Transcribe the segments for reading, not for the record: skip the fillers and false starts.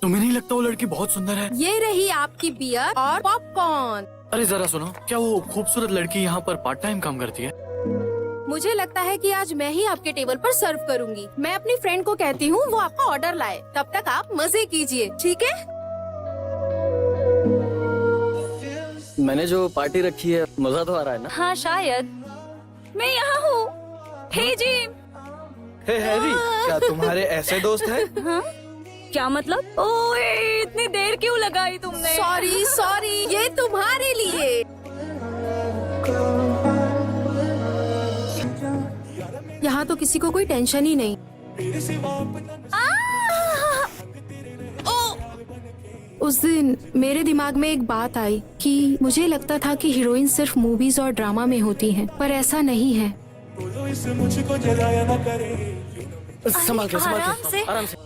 तुम्हें नहीं लगता वो लड़की बहुत सुंदर है? ये रही आपकी बियर और पॉपकॉर्न। अरे जरा सुनो, क्या वो खूबसूरत लड़की यहाँ पर पार्ट टाइम काम करती है? मुझे लगता है कि आज मैं ही आपके टेबल पर सर्व करूंगी। मैं अपनी फ्रेंड को कहती हूँ वो आपका ऑर्डर लाए, तब तक आप मजे कीजिए, ठीक है? मैंने जो पार्टी रखी है मजा तो आ रहा है ना? हाँ शायद। मैं यहाँ हूँ। हे जिम। हे हैरी, क्या तुम्हारे ऐसे दोस्त हैं? हाँ? क्या मतलब? ओए इतनी देर क्यों लगाई तुमने? सॉरी सॉरी, ये तुम्हारे लिए। यहाँ तो किसी को कोई टेंशन ही नहीं। उस दिन मेरे दिमाग में एक बात आई कि मुझे लगता था कि हीरोइन सिर्फ मूवीज और ड्रामा में होती हैं, पर ऐसा नहीं है। संभाल के आराम से। आराम से।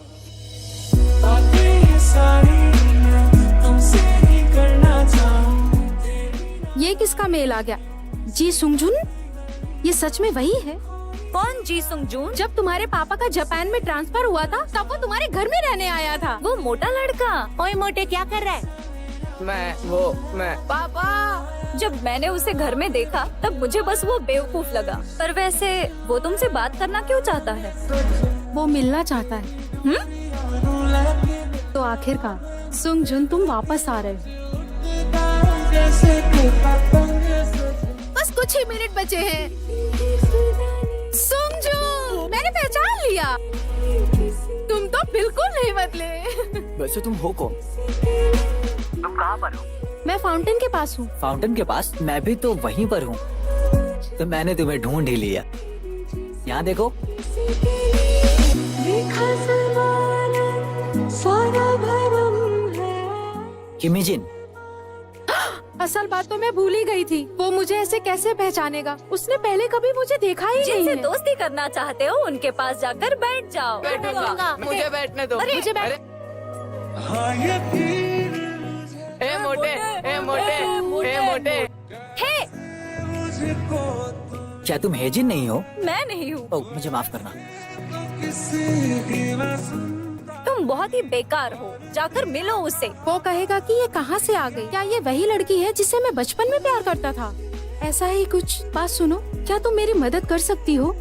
ये किसका मेल आ गया? जी सुंगजुन, ये सच में वही है? कौन जी सुंगजून? जब तुम्हारे पापा का जापान में ट्रांसफर हुआ था तब वो तुम्हारे घर में रहने आया था। वो मोटा लड़का। ओए मोटे, क्या कर रहा है? मैं पापा, जब मैंने उसे घर में देखा तब मुझे बस वो बेवकूफ लगा। पर वैसे वो तुमसे बात करना क्यों चाहता है? वो मिलना चाहता है। तो आखिरकार सुंगजुन तुम वापस आ रहे हो। बस कुछ ही मिनट बचे हैं। सुंगजुन, मैंने पहचान लिया। तुम तो बिल्कुल नहीं बदले। वैसे तुम हो कौन? तुम कहाँ पर हो? मैं फाउंटेन के पास हूँ। फाउंटेन के पास? मैं भी तो वहीं पर हूँ। तो मैंने तुम्हें ढूंढ ही लिया। यहाँ देखो। किमीजिन। असल बात तो मैं भूल ही गई थी। वो मुझे ऐसे कैसे पहचानेगा? उसने पहले कभी मुझे देखा ही नहीं जिनसे है। दोस्ती करना चाहते हो उनके पास जाकर बैठ जाओ। बैठूंगा, मुझे बैठने दो। मुझे बैठ। ए मोटे, ए मोटे, ए मोटे। हे, क्या तुम हेजिन नहीं हो? मैं नहीं हूँ। ओह, मुझे माफ करना। तुम बहुत ही बेकार हो। जाकर मिलो उससे। वो कहेगा कि ये कहाँ से आ गई? क्या ये वही लड़की है जिससे मैं बचपन में प्यार करता था? ऐसा ही कुछ। बात सुनो, क्या तुम मेरी मदद कर सकती हो?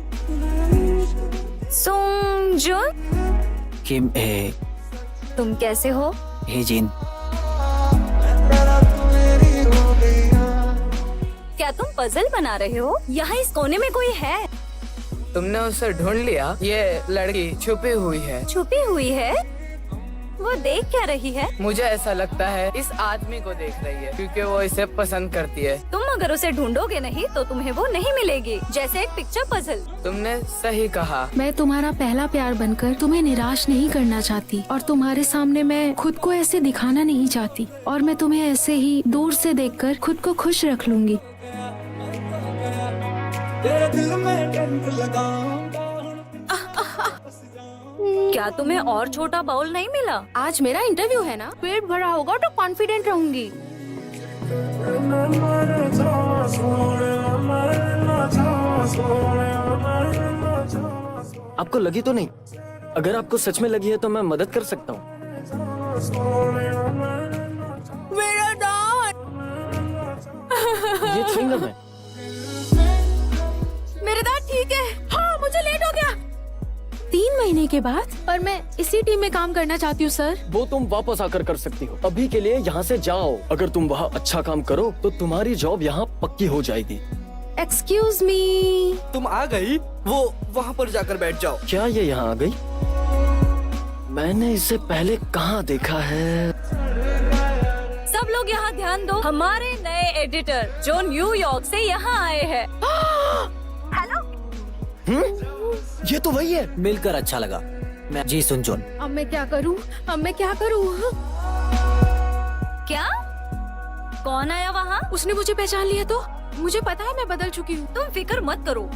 सुंगजुन, किम ए तुम कैसे हो? हेजिन। क्या तुम पजल बना रहे हो? यहाँ इस कोने में कोई है? तुमने उसे ढूंढ लिया? ये लड़की छुपी हुई है। छुपी हुई है? वो देख क्या रही है? मुझे ऐसा लगता है इस आदमी को देख रही है, क्योंकि वो इसे पसंद करती है। तुम अगर उसे ढूंढोगे नहीं तो तुम्हें वो नहीं मिलेगी, जैसे एक पिक्चर पजल। तुमने सही कहा। मैं तुम्हारा पहला प्यार बनकर तुम्हें निराश नहीं करना चाहती, और तुम्हारे सामने मैं खुद को ऐसे दिखाना नहीं चाहती, और मैं तुम्हें ऐसे ही दूर से देखकर खुद को खुश रख लूंगी। क्या तुम्हें और छोटा बाउल नहीं मिला? आज मेरा इंटरव्यू है ना, पेट भरा होगा तो कॉन्फिडेंट रहूंगी। आपको लगी तो नहीं? अगर आपको सच में लगी है तो मैं मदद कर सकता हूँ। मेरा दांत। ये च्युइंगम है। मेरा दांत ठीक है। हाँ, मुझे लेट हो गया। 3 महीने के बाद। पर मैं इसी टीम में काम करना चाहती हूँ सर। वो तुम वापस आकर कर सकती हो। अभी के लिए यहाँ से जाओ। अगर तुम वहाँ अच्छा काम करो तो तुम्हारी जॉब यहाँ पक्की हो जाएगी। Excuse me. तुम आ गई? वो वहाँ पर जाकर बैठ जाओ। क्या ये यहाँ आ गई? मैंने इसे पहले कहाँ देखा है? सब लोग यहाँ ध्यान दो। हमारे नए एडिटर जो न्यूयॉर्क से यहाँ आए हैं। ये तो वही है। मिलकर अच्छा लगा। मैं जी सुंगजुन। अब मैं क्या करूँ? अब मैं क्या करूँ? क्या? कौन आया वहाँ? उसने मुझे पहचान लिया तो? मुझे पता है मैं बदल चुकी हूँ। तुम फिक्र मत करो।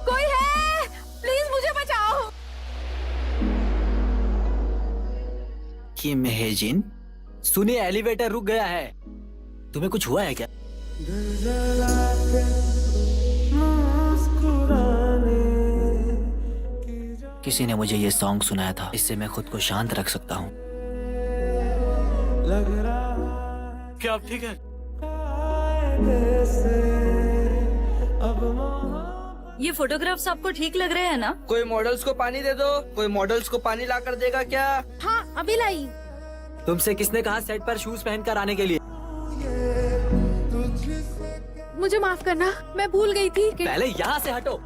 कोई है? प्लीज मुझे बचाओ। किम हेजिन, सुनिए एलिवेटर रुक गया है। तुम्हें कुछ हुआ है क्या? किसी ने मुझे ये सॉन्ग सुनाया था, इससे मैं खुद को शांत रख सकता हूँ। क्या आप ठीक है? ये फोटोग्राफ्स आपको ठीक लग रहे हैं ना? कोई मॉडल्स को पानी दे दो, कोई मॉडल्स को पानी ला कर देगा क्या? हाँ अभी लाई। तुमसे किसने कहा सेट पर शूज पहनकर आने के लिए? मुझे माफ करना, मैं भूल गई थी कि... पहले यहाँ से हटो।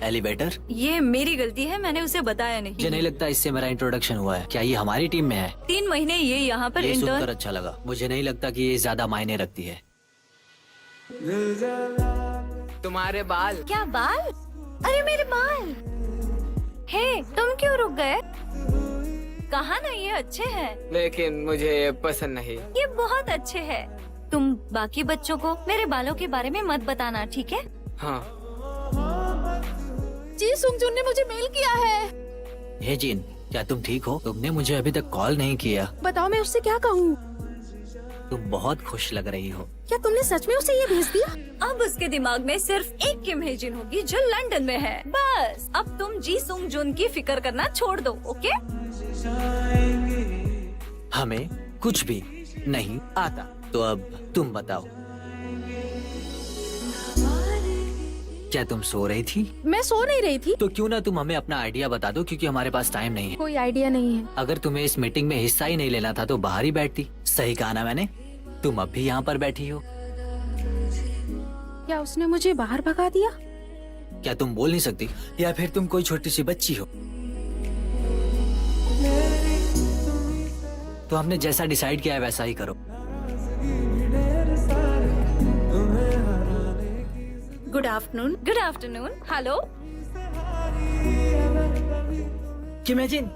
एलिवेटर? ये मेरी गलती है, मैंने उसे बताया नहीं। मुझे नहीं लगता इससे मेरा इंट्रोडक्शन हुआ है। क्या ये हमारी टीम में है? 3 महीने ये यहाँ पर ये सुनकर इंटर्न। अच्छा लगा। मुझे नहीं लगता कि ये ज्यादा मायने रखती है। तुम्हारे बाल। क्या बाल? अरे मेरे बाल। हे, तुम क्यों रुक गए? कहा ना ये अच्छे हैं। लेकिन मुझे ये पसंद नहीं। ये बहुत अच्छे हैं। तुम बाकी बच्चों को मेरे बालों के बारे में मत बताना, ठीक है? हाँ। जी सुंगजुन ने मुझे मेल किया है। हे जिन, क्या तुम ठीक हो? तुमने मुझे अभी तक कॉल नहीं किया। बताओ मैं उससे क्या कहूँ? तुम बहुत खुश लग रही हो। क्या तुमने सच में उसे ये भेज दिया? अब उसके दिमाग में सिर्फ एक किम हेजिन होगी जो लंदन में है। बस अब तुम जी सुंग जुन की फिक्र करना छोड़ दो, ओके? हमें कुछ भी नहीं आता। तो अब तुम बताओ, क्या तुम सो रही थी? मैं सो नहीं रही थी। तो क्यों ना तुम हमें अपना आइडिया बता दो, क्योंकि हमारे पास टाइम नहीं है। कोई आइडिया नहीं है। अगर तुम्हें इस मीटिंग में हिस्सा ही नहीं लेना था तो बाहर ही बैठती। सही कहा ना मैंने? तुम अब भी यहाँ पर बैठी हो। क्या उसने मुझे बाहर भगा दिया? क्या तुम बोल नहीं सकती, या फिर तुम कोई छोटी सी बच्ची हो? तो हमने जैसा डिसाइड किया है वैसा ही करो। Good afternoon. Good afternoon. Hello. Imagine,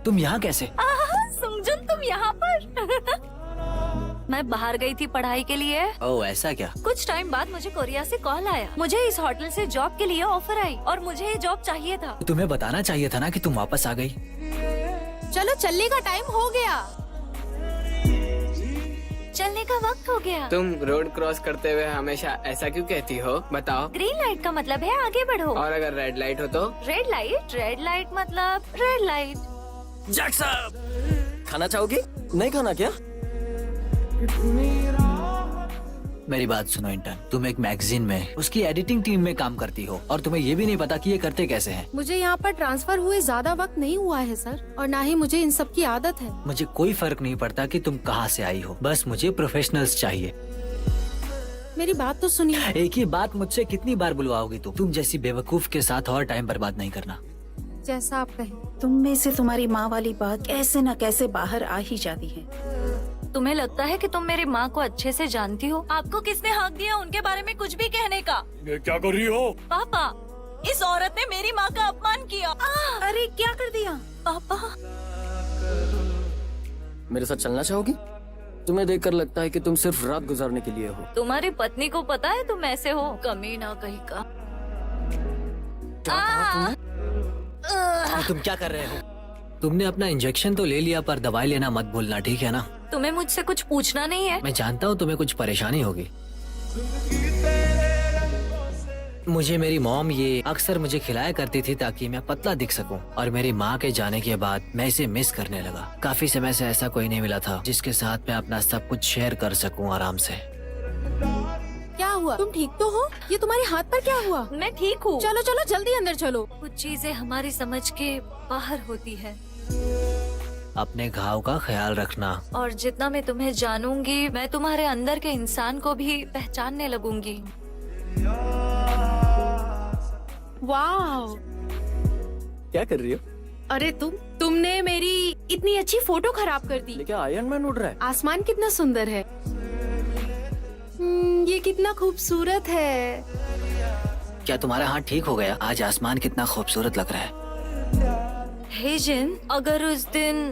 तुम यहाँ कैसे? सुंगजुन, तुम यहाँ पर? मैं बाहर गई थी पढ़ाई के लिए। ओह ऐसा क्या? कुछ टाइम बाद मुझे कोरिया से कॉल आया। मुझे इस होटल से जॉब के लिए ऑफर आई और मुझे ये जॉब चाहिए था। तुम्हें बताना चाहिए था ना कि तुम वापस आ गई। चलो चलने का टाइम हो गया। चलने का वक्त हो गया। तुम रोड क्रॉस करते हुए हमेशा ऐसा क्यों कहती हो? बताओ। ग्रीन लाइट का मतलब है आगे बढ़ो। और अगर रेड लाइट हो तो? Red light? रेड लाइट मतलब रेड लाइट। जैक साहब, खाना चाहोगी? नहीं खाना क्या? मेरी बात सुनो इंटर्न, तुम एक मैगजीन में उसकी एडिटिंग टीम में काम करती हो और तुम्हें ये भी नहीं पता कि ये करते कैसे हैं। मुझे यहाँ पर ट्रांसफर हुए ज्यादा वक्त नहीं हुआ है सर, और ना ही मुझे इन सब की आदत है। मुझे कोई फर्क नहीं पड़ता कि तुम कहाँ से आई हो, बस मुझे प्रोफेशनल्स चाहिए। मेरी बात तो सुनिए। एक ही बात मुझसे कितनी बार बुलवाओगी तुम जैसी बेवकूफ के साथ और टाइम बर्बाद नहीं करना। जैसा आप कहें। तुम में से तुम्हारी माँ वाली बात कैसे न कैसे बाहर आ ही जाती है। तुम्हें लगता है कि तुम मेरी माँ को अच्छे से जानती हो? आपको किसने हक दिया उनके बारे में कुछ भी कहने का? ये क्या कर रही हो? पापा, इस औरत ने मेरी माँ का अपमान किया। अरे क्या कर दिया? पापा। मेरे साथ चलना चाहोगी? तुम्हें देखकर लगता है कि तुम सिर्फ रात गुजारने के लिए हो। तुम्हारी पत्नी को पता है तुम ऐसे हो? कमीना कहीं का। तुम क्या कर रहे हो? तुमने अपना इंजेक्शन तो ले लिया, पर दवाई लेना मत भूलना, ठीक है ना? तुम्हें मुझसे कुछ पूछना नहीं है? मैं जानता हूँ तुम्हें कुछ परेशानी होगी। मुझे मेरी मॉम ये अक्सर मुझे खिलाया करती थी ताकि मैं पतला दिख सकूं, और मेरी माँ के जाने के बाद मैं इसे मिस करने लगा। काफी समय से ऐसा कोई नहीं मिला था जिसके साथ मैं अपना सब कुछ शेयर कर सकूं आराम से। क्या हुआ? तुम ठीक तो हो? ये तुम्हारे हाथ पर क्या हुआ? मैं ठीक हूँ। चलो चलो जल्दी अंदर चलो। कुछ चीजें हमारी समझ के बाहर होती है। अपने घाव का ख्याल रखना। और जितना मैं तुम्हें जानूंगी, मैं तुम्हारे अंदर के इंसान को भी पहचानने लगूंगी। वाह, क्या कर रही हो? अरे तुमने मेरी इतनी अच्छी फोटो खराब कर दी। लेकिन आयरन मैन उड़ रहा है। आसमान कितना सुंदर है। ये कितना खूबसूरत है। क्या तुम्हारा हाथ ठीक हो गया? आज आसमान कितना खूबसूरत लग रहा है। हे जिन, अगर उस दिन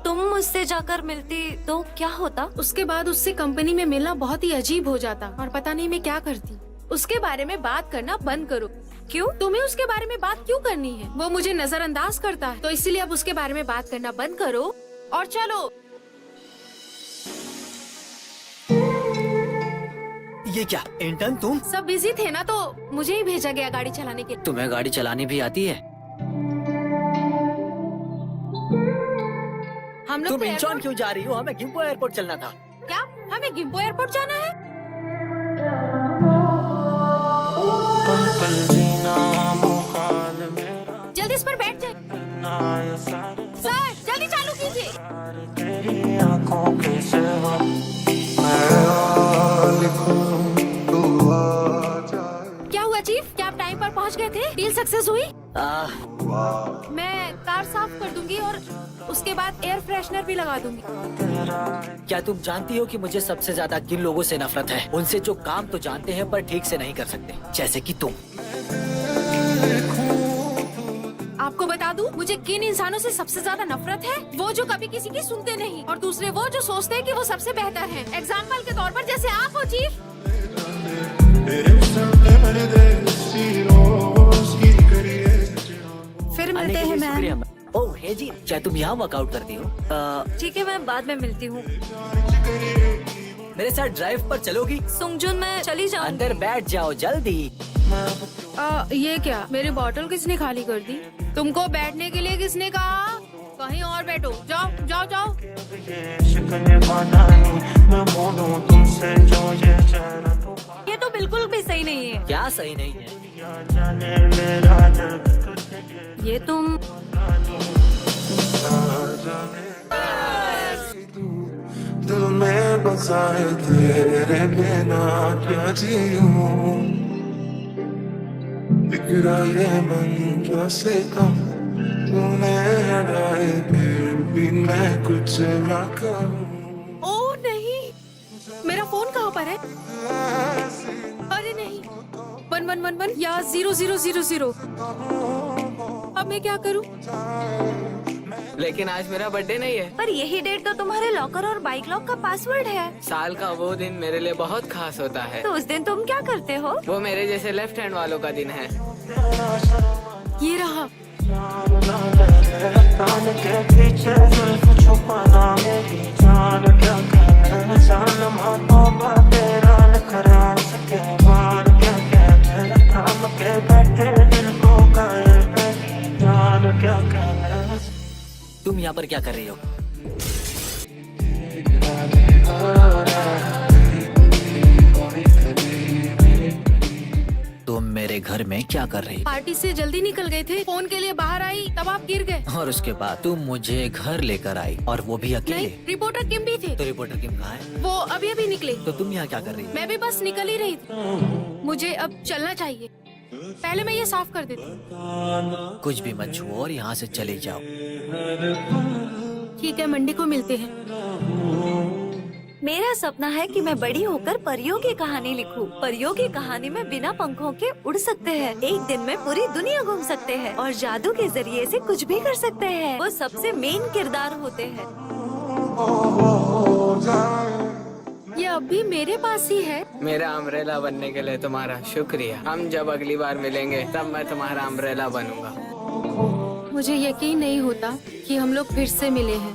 तुम मुझसे जाकर मिलती तो क्या होता? उसके बाद उससे कंपनी में मिलना बहुत ही अजीब हो जाता, और पता नहीं मैं क्या करती। उसके बारे में बात करना बंद करो। क्यों? तुम्हें उसके बारे में बात क्यों करनी है? वो मुझे नजरअंदाज करता है, तो इसीलिए अब उसके बारे में बात करना बंद करो और चलो। ये क्या इंटर्न तुम? सब बिजी थे ना तो मुझे ही भेजा गया गाड़ी चलाने के लिए। तुम्हें गाड़ी चलानी भी आती है? हम लोग तुम तो इंचॉन एयरपोर्ट- क्यों जा रही हो? हमें गिम्पो एयरपोर्ट चलना था। क्या हमें गिम्पो एयरपोर्ट जाना है? जल्दी इस पर बैठ जाए। सर जल्दी चालू कीजिए। क्या हुआ चीफ? क्या आप टाइम पर पहुंच गए थे? डील सक्सेस हुई? मैं कार साफ कर दूंगी और उसके बाद एयर फ्रेशनर भी लगा दूंगी। क्या तुम जानती हो कि मुझे सबसे ज्यादा किन लोगों से नफरत है? उनसे जो काम तो जानते हैं पर ठीक से नहीं कर सकते, जैसे कि तुम। आपको बता दूं, मुझे किन इंसानों से सबसे ज्यादा नफरत है? वो जो कभी किसी की सुनते नहीं और दूसरे वो जो सोचते हैं कि वो सबसे बेहतर हैं। एग्जाम्पल के तौर पर जैसे आप हो चीफ। फिर आने मिलते के हैं लिए शुक्रिया मैम। मैम। ओह हे जी, क्या तुम यहाँ वर्कआउट करती हो? ठीक है, मैं बाद में मिलती हूँ। मेरे साथ ड्राइव पर चलोगी? सुंगजुन, मैं चली जाऊँ। अंदर बैठ जाओ जल्दी। ये क्या? मेरी बोतल किसने खाली कर दी? तुमको बैठने के लिए किसने कहा? कहीं और बैठो। जाओ जाओ जाओ। ये तो बिल्कुल भी सही नहीं है। क्या सही नहीं है? ये तुम दिल में बसाए तेरे बिना क्या जीऊं, बिगड़ा ये मन कैसे कम, तूने हटाए फिर भी मैं कुछ ना करूं। ओ नहीं, मेरा फोन कहाँ पर है? अरे नहीं, 1111 या 0000। अब मैं क्या करूँ? लेकिन आज मेरा बर्थडे नहीं है। पर यही डेट तो तुम्हारे लॉकर और बाइक लॉक का पासवर्ड है। साल का वो दिन मेरे लिए बहुत खास होता है। तो उस दिन तुम क्या करते हो? वो मेरे जैसे लेफ्ट हैंड वालों का दिन है। ये रहा। तुम यहाँ पर क्या कर रही हो? तुम मेरे घर में क्या कर रही? पार्टी से जल्दी निकल गए थे, फोन के लिए बाहर आई तब आप गिर गए। और उसके बाद तुम मुझे घर लेकर आई, और वो भी अकेले। नहीं, रिपोर्टर किम भी थे। तो रिपोर्टर किम कहाँ है? वो अभी अभी निकले। तो तुम यहाँ क्या कर रही? मैं भी बस निकल ही रही थी। मुझे अब चलना चाहिए। पहले मैं ये साफ कर देती हूँ। कुछ भी मत छुओ और यहाँ से चले जाओ। ठीक है, मंडे को मिलते हैं। मेरा सपना है कि मैं बड़ी होकर परियों की कहानी लिखूं। परियों की कहानी में बिना पंखों के उड़ सकते हैं, एक दिन में पूरी दुनिया घूम सकते हैं और जादू के जरिए से कुछ भी कर सकते हैं। वो सबसे मेन किरदार होते हैं। ये अभी मेरे पास ही है। मेरा अम्ब्रेला बनने के लिए तुम्हारा शुक्रिया। हम जब अगली बार मिलेंगे तब मैं तुम्हारा अम्ब्रेला बनूंगा। मुझे यकीन नहीं होता कि हम लोग फिर से मिले हैं।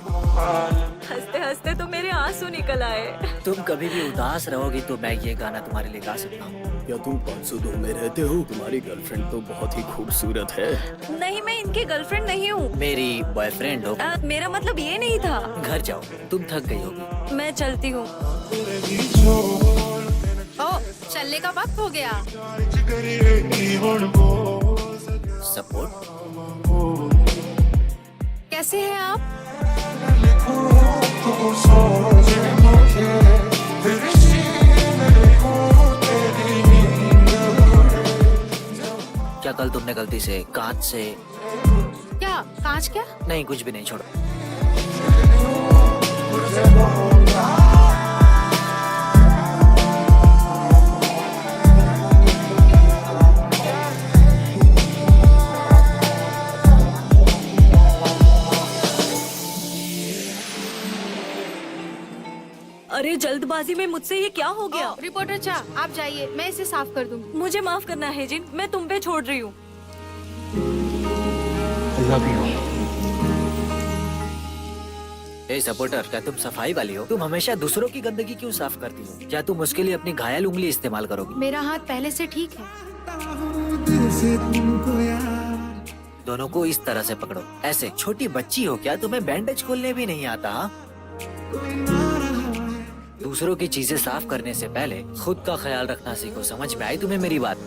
हंसते हंसते तो मेरे आंसू निकल आए। तुम कभी भी उदास रहोगी तो मैं ये गाना तुम्हारे लिए गा सकता हूँ। क्या तुम 502 में रहते हो? तुम्हारी गर्लफ्रेंड तो बहुत ही खूबसूरत है। नहीं, मैं इनकी गर्लफ्रेंड नहीं हूँ। मेरी बॉयफ्रेंड हो। मेरा मतलब ये नहीं था। घर जाओ, तुम थक गई होगी। मैं चलती हूँ। ओ, चलने का वक्त हो गया। सपोर्ट। कैसे हैं आप? क्या कल तुमने गलती से कांच से? क्या कांच? क्या? नहीं, कुछ भी नहीं, छोड़ो। अरे जल्दबाजी में मुझसे ये क्या हो गया? रिपोर्टर चा, आप जाइए, मैं इसे साफ कर दूंगी। मुझे माफ करना है जिन, मैं तुम पे छोड़ रही हूँ। ए सपोर्टर, क्या तुम सफाई वाली हो? तुम हमेशा दूसरों की गंदगी क्यों साफ करती हो? क्या तुम उसके लिए अपनी घायल उंगली इस्तेमाल करोगी? मेरा हाथ पहले से ठीक है। दोनों को इस तरह से पकड़ो, ऐसे। छोटी बच्ची हो क्या? तुम्हें बैंडेज खोलने भी नहीं आता? हाँ? दूसरों की चीजें साफ करने से पहले खुद का ख्याल रखना सीखो। समझ में आई तुम्हें मेरी बात?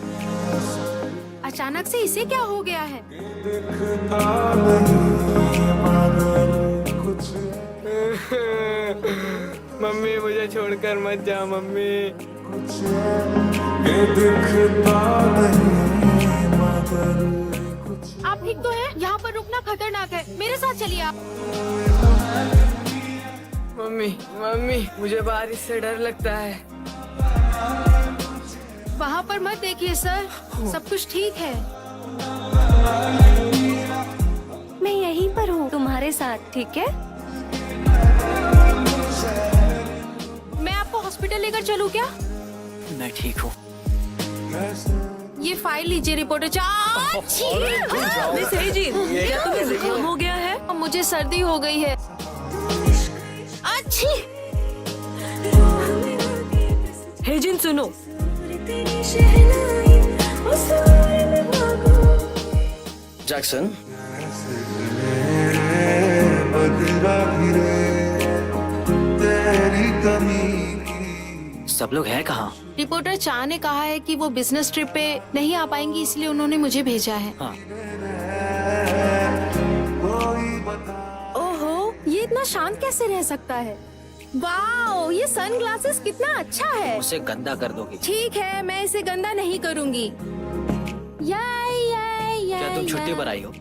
अचानक से इसे क्या हो गया है? मम्मी मुझे छोड़कर मत जा मम्मी। ये दिखता नहीं मगर आप ठीक तो हैं? यहाँ पर रुकना खतरनाक है, मेरे साथ चलिए आप। मम्मी मम्मी मुझे बारिश से डर लगता है। वहाँ पर मत देखिए सर, सब कुछ ठीक है। मैं यहीं पर हूँ तुम्हारे साथ, ठीक है? मैं आपको हॉस्पिटल लेकर चलूँ क्या? मैं ठीक हूँ। ये फाइल लीजिए रिपोर्टर। मिस हेजिन, क्या तुम्हें जुकाम हो गया है? अब मुझे सर्दी हो गई है। अच्छी। हेजिन सुनो, जैक्सन, बदला फिरे तेरी कमी सब लोग हैं कहाँ? रिपोर्टर चाह ने कहा है कि वो बिजनेस ट्रिप पे नहीं आ पाएंगी, इसलिए उन्होंने मुझे भेजा है। हाँ। ओहो, ये इतना शांत कैसे रह सकता है? वाओ, ये सनग्लासेस कितना अच्छा है। उसे गंदा कर दोगी? ठीक है, मैं इसे गंदा नहीं करूँगी। क्या तुम छुट्टी पर आई हो?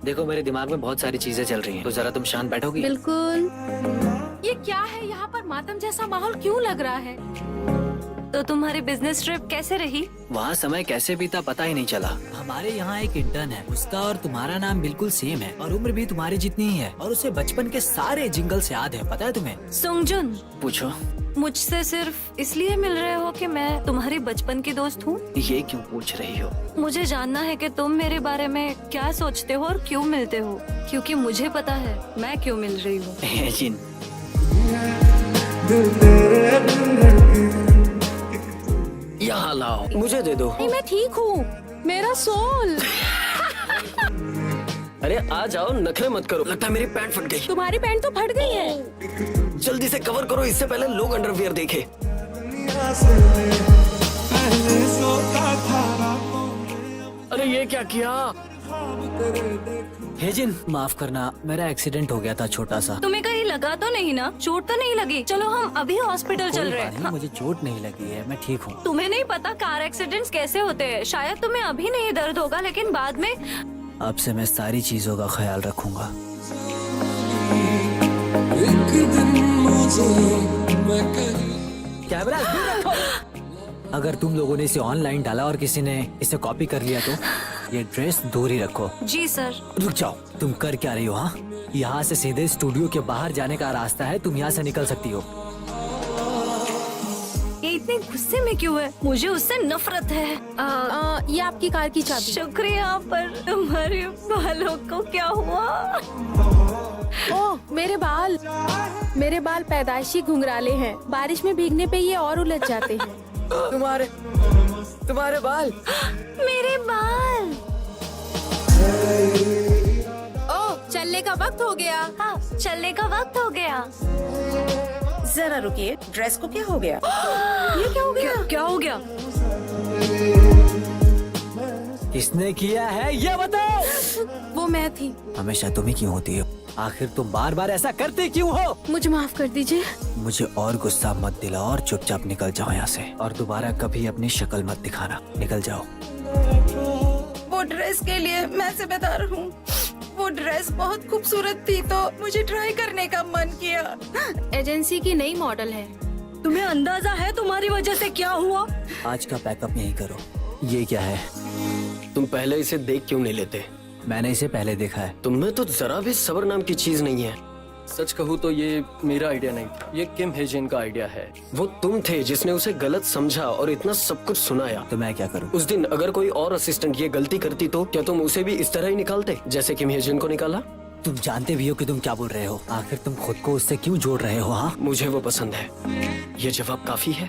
देखो मेरे दिमाग में बहुत सारी चीजें चल रही हैं, तो जरा तुम शांत बैठोगी? बिल्कुल। ये क्या है? यहाँ पर मातम जैसा माहौल क्यों लग रहा है? तो तुम्हारी बिजनेस ट्रिप कैसे रही? वहाँ समय कैसे बीता पता ही नहीं चला। हमारे यहाँ एक इंटर्न है, उसका और तुम्हारा नाम बिल्कुल सेम है और उम्र भी तुम्हारी जितनी ही है और उसे बचपन के सारे जिंगल्स याद है, पता है तुम्हें? सुंगजुन, पूछो। मुझसे सिर्फ इसलिए मिल रहे हो कि मैं तुम्हारी बचपन की दोस्त हूँ? ये क्यों पूछ रही हो? मुझे जानना है कि तुम मेरे बारे में क्या सोचते हो और क्यों मिलते हो, क्योंकि मुझे पता है मैं क्यों मिल रही हूँ। हेजिन, दिल तेरे बिन धड़के यहाँ लाओ, मुझे दे दो। नहीं, मैं ठीक हूँ। मेरा सोल। अरे आ जाओ, नखरे मत करो। लगता है मेरी पैंट फट गई। तुम्हारी पैंट तो फट गई है। जल्दी से कवर करो, इससे पहले लोग अंडरवियर देखे। दुनिया से पहले सोता था रातों में अरे ये क्या किया? हेजिन माफ करना, मेरा एक्सीडेंट हो गया था छोटा सा। तुम्हें कहीं लगा तो नहीं ना? चोट तो नहीं लगी? चलो हम अभी हॉस्पिटल चल रहे हैं। मुझे चोट नहीं लगी है, मैं ठीक हूँ। तुम्हें नहीं पता कार एक्सीडेंट्स कैसे होते हैं? शायद तुम्हें अभी नहीं दर्द होगा, लेकिन बाद में। अब से मैं सारी चीजों का ख्याल रखूंगा। एक दिन मुझे मैं कहीं कैमरा दूर रखो। अगर तुम लोगों ने इसे ऑनलाइन डाला और किसी ने इसे कॉपी कर लिया तो ये ड्रेस दूर ही रखो। जी सर। रुक जाओ, तुम कर क्या रही हो? हाँ, यहाँ से सीधे स्टूडियो के बाहर जाने का रास्ता है, तुम यहाँ से निकल सकती हो। ये इतने गुस्से में क्यों है? मुझे उससे नफरत है। ये आपकी कार की चाबी। शुक्रिया, पर तुम्हारे बालों को क्या हुआ? ओह, मेरे बाल पैदाइशी घुंघराले हैं। बारिश में भीगने पे ये और उलझ जाते हैं। तुम्हारे बाल। मेरे बाल। ओह, चलने का वक्त हो गया। हाँ, चलने का वक्त हो गया। जरा रुकिए, ड्रेस को क्या हो गया? ये क्या हो गया? क्या हो गया? किसने किया है ये बताओ? वो मैं थी। हमेशा तुम ही क्यों होती हो? आखिर तुम बार बार ऐसा करते क्यों हो? मुझे माफ कर दीजिए। मुझे और गुस्सा मत दिलाओ और चुपचाप निकल जाओ यहाँ से, और दोबारा कभी अपनी शक्ल मत दिखाना। निकल जाओ। वो ड्रेस के लिए मैं जिम्मेदार हूँ। वो ड्रेस बहुत खूबसूरत थी तो मुझे ट्राई करने का मन किया। एजेंसी की नई मॉडल है। तुम्हें अंदाजा है तुम्हारी वजह से क्या हुआ? आज का पैकअप यही करो। ये क्या है? तुम पहले इसे देख क्यों नहीं लेते? मैंने इसे पहले देखा है। तुम में तो जरा भी सब्र नाम की चीज नहीं है। सच कहूँ तो ये मेरा आइडिया नहीं था, ये किम हेजिन का आइडिया है। वो तुम थे जिसने उसे गलत समझा और इतना सब कुछ सुनाया। तो मैं क्या करूँ? उस दिन अगर कोई और असिस्टेंट ये गलती करती तो क्या तुम उसे भी इस तरह ही निकालते जैसे किम हेजिन को निकाला? तुम जानते भी हो कि तुम क्या बोल रहे हो। आखिर तुम खुद को उससे क्यों जोड़ रहे हो? हाँ, मुझे वो पसंद है। ये जवाब काफी है।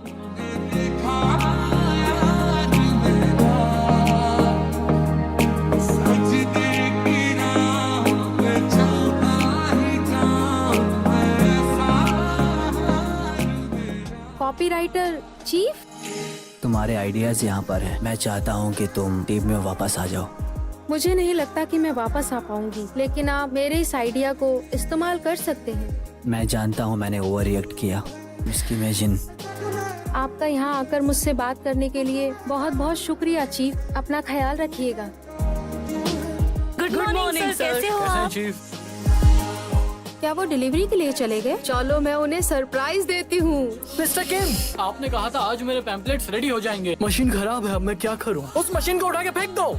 कॉपीराइटर चीफ, तुम्हारे आइडियाज यहाँ पर हैं। मैं चाहता हूँ कि तुम टीम में वापस आ जाओ। मुझे नहीं लगता कि मैं वापस आ पाऊंगी, लेकिन आप मेरे इस आइडिया को इस्तेमाल कर सकते हैं। मैं जानता हूँ मैंने ओवर रिएक्ट किया। मिस्की मेजिन, आपका यहाँ आकर मुझसे बात करने के लिए बहुत बहुत शुक्रिया चीफ। अपना ख्याल रखिएगा। गुड मॉर्निंग सर, कैसे हो आप? चीफ, क्या वो डिलीवरी के लिए चले गए? चलो मैं उन्हें सरप्राइज देती हूँ। मिस्टर किम, आपने कहा था आज मेरे पैम्पलेट्स रेडी हो जाएंगे। मशीन खराब है, अब मैं क्या करूँ? उस मशीन को उठा के फेंक दो।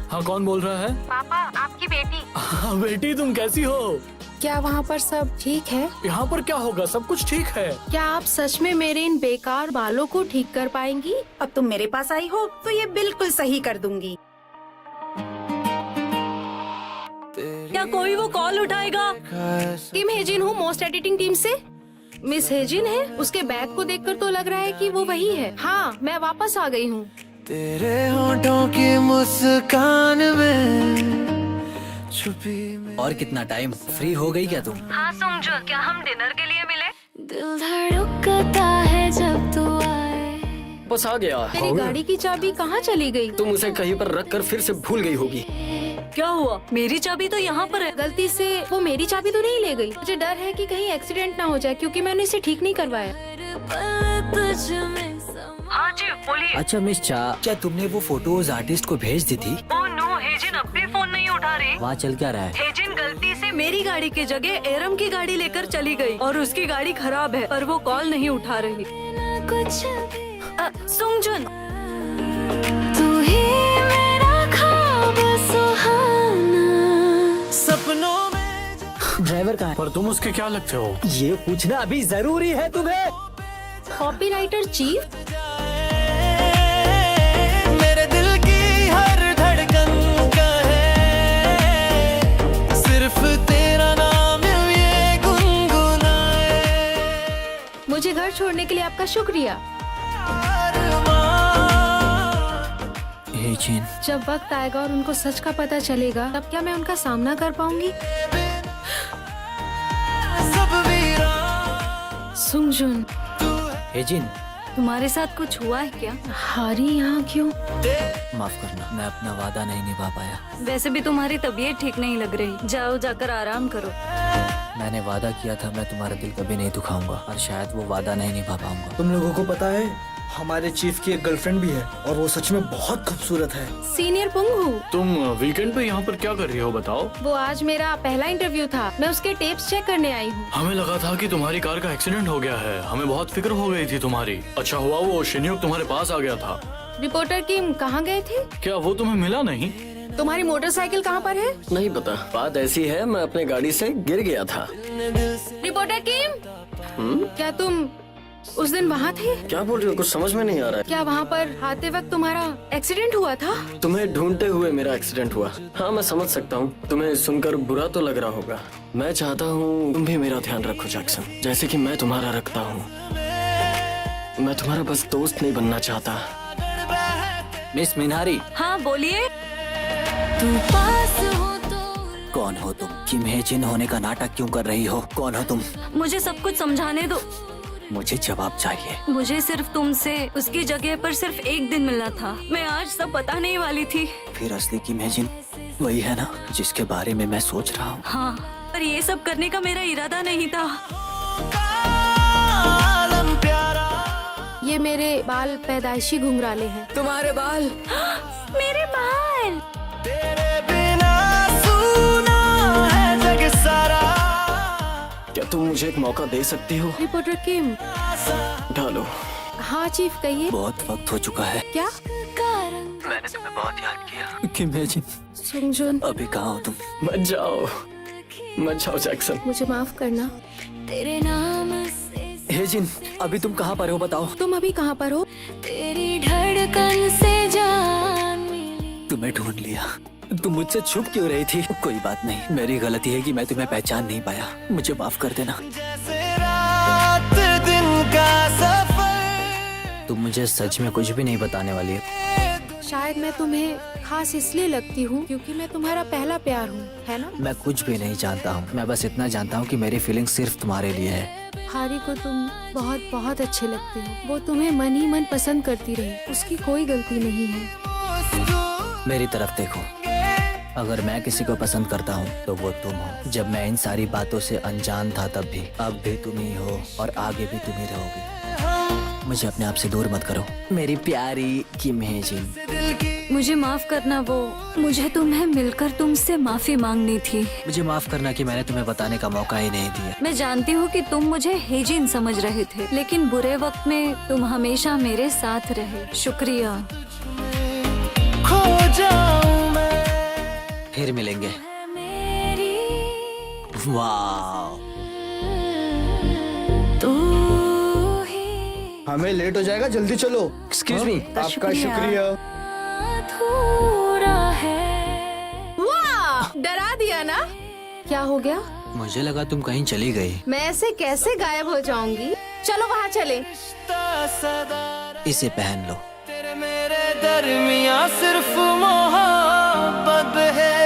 हाँ, कौन बोल रहा है? पापा, आपकी बेटी। हाँ बेटी, तुम कैसी हो? क्या वहाँ पर सब ठीक है? यहाँ पर क्या होगा, सब कुछ ठीक है। क्या आप सच में मेरे इन बेकार बालों को ठीक कर पाएंगी? अब तुम मेरे पास आई हो तो ये बिल्कुल सही कर दूंगी। क्या कोई वो कॉल उठाएगा? किम हेजिन हूँ, मोस्ट एडिटिंग टीम से। मिस हेजिन है? उसके बैग को देखकर तो लग रहा है कि वो वही है। हाँ, मैं वापस आ गई हूँ। तेरे होठों की मुस्कान में छुपी और कितना टाइम? फ्री हो गई क्या तुम? हाँ सुंगजुन, क्या हम डिनर के लिए मिले? दिल धड़कता है जब तू आए। बस आ गया। तेरी गाड़ी की चाबी कहाँ चली गई? तुम उसे कहीं पर रख कर फिर से भूल गई होगी। क्या हुआ? मेरी चाबी तो यहाँ पर है। गलती से वो मेरी चाबी तो नहीं ले गई? मुझे डर है कि कहीं एक्सीडेंट ना हो जाए, क्योंकि मैंने इसे ठीक नहीं करवाया। हाँ जी बोलिए। अच्छा मिस चा, क्या तुमने वो फोटोज आर्टिस्ट को भेज दी थी? ओह नो, हेजिन अब भी फोन नहीं उठा रही। वहाँ चल क्या रहा है? हेजिन गलती से मेरी गाड़ी की जगह एरम की गाड़ी लेकर चली गई और उसकी गाड़ी खराब है, पर वो कॉल नहीं उठा रही। सुंगजुन, तू ही मेरा ख्वाब सुहाना। सपनों में ड्राइवर कहाँ है? पर तुम उसके क्या लगते हो? ये पूछना अभी जरूरी है तुम्हें? कॉपीराइटर चीफ, मेरे दिल की हर धड़कन का है सिर्फ तेरा नाम ये गुनगुनाए। मुझे घर छोड़ने के लिए आपका शुक्रिया। हेजिन, जब वक्त आएगा और उनको सच का पता चलेगा, तब क्या मैं उनका सामना कर पाऊंगी? सब वीरा सुंगजुन, हेजिन, तुम्हारे साथ कुछ हुआ है क्या? हारी यहाँ क्यों? माफ करना, मैं अपना वादा नहीं निभा पाया। वैसे भी तुम्हारी तबीयत ठीक नहीं लग रही, जाओ जाकर आराम करो। मैंने वादा किया था मैं तुम्हारा दिल कभी नहीं दुखाऊंगा, और शायद वो वादा नहीं निभा पाऊंगा। तुम लोगों को पता है हमारे चीफ की एक गर्लफ्रेंड भी है और वो सच में बहुत खूबसूरत है। सीनियर पुंगू, तुम वीकेंड पे यहाँ पर क्या कर रही हो, बताओ? वो आज मेरा पहला इंटरव्यू था। मैं उसके टेप्स चेक करने आई हूँ। हमें लगा था कि तुम्हारी कार का एक्सीडेंट हो गया है। हमें बहुत फिक्र हो गई थी तुम्हारी। अच्छा हुआ वो शिन्युक तुम्हारे पास आ गया था। रिपोर्टर किम कहाँ गए थे? क्या वो तुम्हें मिला नहीं? तुम्हारी मोटरसाइकिल कहाँ पर है? नहीं पता। बात ऐसी है, मैं अपने गाड़ी से गिर गया था। रिपोर्टर किम, क्या तुम उस दिन वहाँ थे? क्या बोल रही हो, कुछ समझ में नहीं आ रहा है। क्या वहाँ पर आते वक्त तुम्हारा एक्सीडेंट हुआ था? तुम्हें ढूंढते हुए मेरा एक्सीडेंट हुआ। हाँ मैं समझ सकता हूँ, तुम्हें सुनकर बुरा तो लग रहा होगा। मैं चाहता हूँ तुम भी मेरा ध्यान रखो जैक्सन, जैसे कि मैं तुम्हारा रखता हूँ। मैं तुम्हारा बस दोस्त नहीं बनना चाहता। मिस मिनारी, हाँ बोलिए। कौन हो तुम? किम हेजिन होने का नाटक क्यों कर रही हो? कौन हो तुम? मुझे सब कुछ समझाने दो। मुझे जवाब चाहिए। मुझे सिर्फ तुमसे उसकी जगह पर सिर्फ एक दिन मिलना था। मैं आज सब बताने वाली थी। फिर असली किम हेजिन वही है ना जिसके बारे में मैं सोच रहा हूँ? हाँ, पर ये सब करने का मेरा इरादा नहीं था। ये मेरे बाल पैदाइशी घुंघराले हैं। तुम्हारे बाल? मेरे बाल। तेरे बिना सुना है जग सारा। क्या तुम मुझे एक मौका दे सकती हो? रिपोर्टर किम, ढालो। हाँ चीफ कहिए। बहुत वक्त हो चुका है। क्या? मैंने तुम्हें बहुत याद किया। किम हेजिन, सुंगजुन, अभी कहाँ हो तुम? मत जाओ, मत जाओ जैक्सन। मुझे माफ करना। तेरे नाम से हेजिन, अभी तुम कहाँ पर हो बताओ? तुम अभी कहाँ पर हो? तेरी धड़कन से जान मिली। तुम्हें ढूंढ लिया, तुम मुझसे छुप क्यों रही थी? कोई बात नहीं, मेरी गलती है कि मैं तुम्हें पहचान नहीं पाया। मुझे माफ कर देना। तुम मुझे सच में कुछ भी नहीं बताने वाली है। शायद मैं तुम्हें खास इसलिए लगती हूँ क्योंकि मैं तुम्हारा पहला प्यार हूँ, है ना? मैं कुछ भी नहीं जानता हूँ। मैं बस इतना जानता हूँ कि मेरी फीलिंग सिर्फ तुम्हारे लिए है। हारी को तुम बहुत बहुत अच्छे लगते हो। वो तुम्हें मन ही मन पसंद करती रही, उसकी कोई गलती नहीं है। मेरी तरफ देखो, अगर मैं किसी को पसंद करता हूँ तो वो तुम हो। जब मैं इन सारी बातों से अनजान था तब भी, अब भी तुम ही हो और आगे भी तुम ही रहोगी। मुझे अपने आप से दूर मत करो मेरी प्यारी किम हेजिन। मुझे माफ करना, वो मुझे तुम्हें मिलकर तुमसे माफी मांगनी थी। मुझे माफ करना कि मैंने तुम्हें बताने का मौका ही नहीं दिया। मैं जानती हूँ कि तुम मुझे हेजिन समझ रहे थे, लेकिन बुरे वक्त में तुम हमेशा मेरे साथ रहे। शुक्रिया। फिर मिलेंगे। वाह, हमें लेट हो जाएगा, जल्दी चलो। Excuse me. आपका शुक्रिया। वाह, डरा दिया ना? क्या हो गया? मुझे लगा तुम कहीं चली गई। मैं ऐसे कैसे गायब हो जाऊंगी? चलो वहाँ चले। इसे पहन लो। तेरे मेरे दरमियां सिर्फ मोहब्बत है।